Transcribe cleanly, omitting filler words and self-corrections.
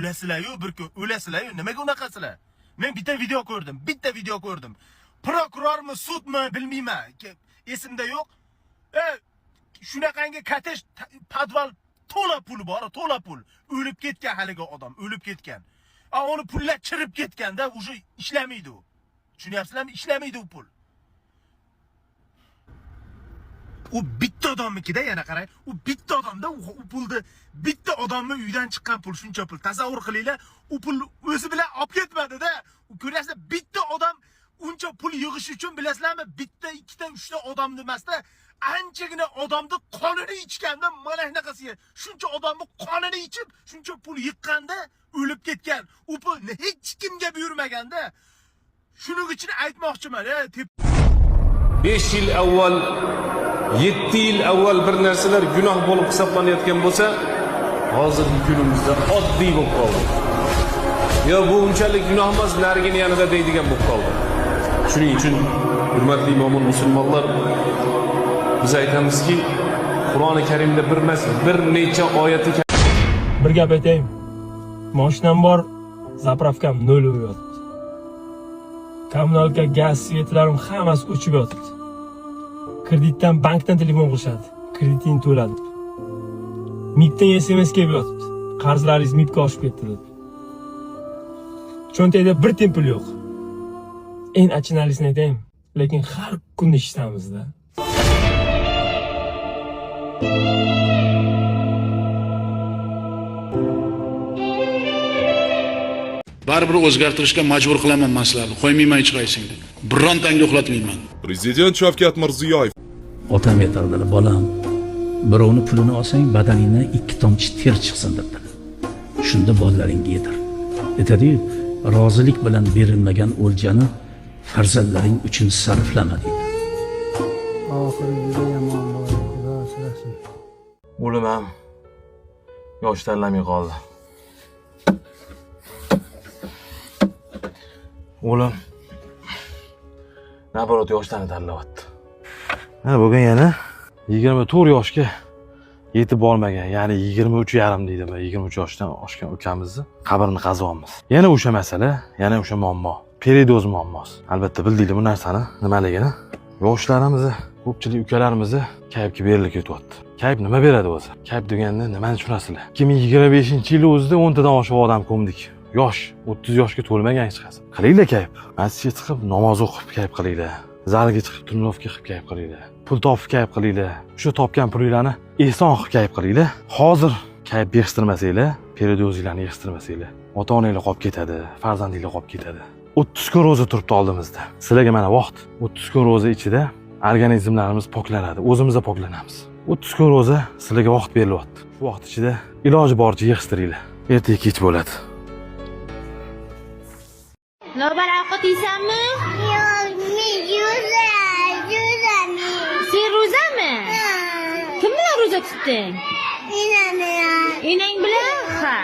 o'lasizlar-yu, bir kun o'lasizlar-yu. Nimaga unaqasizlar? Men bitta video ko'rdim. Prokurormi, sudmi bilmayman. Esimda yo'q. Shunaqangi katesh podval to'la pul bor, to'la pul. O'lib ketgan haligi odam, o'lib ketgan. Onu pullar chirib ketganda уже ishlamaydi u. Tushunyapsizlarmi? Ishlamaydi u pul. U bitta odamnikida, yana qarang, u bitta odamda u pulni bitta odamning uydan chiqqan pul, shuncha pul. Tasavvur qilinglar, u pul o'zi bilan olib ketmadi-da. U ko'rasizlar, bitta odam uncha pul yig'ish uchun bilasizlarmi, bitta, ikkita, uchta odam emasda, anchagina odamni qonini ichganda mana shunaqasiga, shuncha odamni qonini ichib, shuncha pul yiqqanda o'lib ketgan. U pulni hech kimga buyurmaganda. Shuning uchun aytmoqchiman, 5 yil avval, 7 yil avval bir narsalar gunoh bo'lib hisoblanayotgan bo'lsa, hozirgi kunimizda oddiy bo'lib qoldi. Yo, bu unchalik gunoh emas, narigini yanada deydigan bo'lib qoldi. Shuning uchun hurmatli mo'min musulmonlar, biz aytamizki, Qur'oni Karimda bir necha oyati bir gap aytaymi? Mashinam bor, zapravkam 0 yotibdi. Kommunalka, gaz, svetlarim hammasi o'chib yotibdi. Kreditdan, bankdan telefon qilishadi. Krediting to'ladi. MIBdan SMS kelib yotibdi. Qarzlaringiz MIBga oshib ketdi deb. Cho'ntakda bir tiyin pul yo'q. Eng achinarlisini aytaymi, lekin har kun ishlamizda. Baribir o'zgartirishga majbur qilaman men sizlarni. Qo'ymayman hech qaysingni. Birontangni uxlatmayman. Prezident Shavkat Mirziyoyev otam aytadilar, bolam, birovni pulini olsang badaningdan 2 tomchi ter chiqsin dedilar. Shunda bolalaringga yedir. Aytadi-yu, rozilik bilan berilmagan o'ljani farzandlaring uchun sarflama deydi. Oxiri juda yomon bo'ldi, Xudo asrasin. O'lim ham yosh tanlamay qoldi. O'lim naborot yoshlarni tanlayapti. Mana bugun yana 24 yoshga yetib bormagan, ya'ni 23,5 deydi, 23 yoshdan oshgan ukamizni qabrini qazyapmiz. Yana o'sha masala, yana o'sha muammo. Peridoz muammosi. Albatta bildinglar bu narsani nimaligini. Yoshlarimizni, ko'pchilik ukalarimizni kayfga berilib ketyapti. Kayf nima beradi o'zi? Kayf deganda nimani tushunasizlar? 2025-yil o'zida 10 tadan oshiq odam ko'mdik. Yosh, 30 yoshga to'lmagan hech qaysi. Qilinglar kayf. Masjidga chiqib namoz o'qib kayf qilinglar. Zalga chiqib turnovka qilib kayf qilinglar. Pul topib kayf qilinglar. O'sha topgan pulinglarni ehson qilib kayf qilinglar. Hozir kayf yig'ishtirmasanglar, periodozinglarni yig'ishtirmasanglar, ota-onanglar qolib ketadi, farzandinglar qolib ketadi. 30 kun ro'za turibdi oldimizda. Sizlarga mana vaqt. 30 kun ro'za ichida organizmlarimiz poklanadi, o'zimiz ham poklanamiz. 30 kun ro'za sizlarga vaqt berilyapti. Shu vaqt ichida iloji boricha yig'ishtiringlar. Ertaga kech bo'ladi. Lobar ovqat yeysanmi? Yo'q, men ro'zami. Sen ro'zami? Kim bilan ro'za tutding? Enam bilan. Enang bilan? Ha.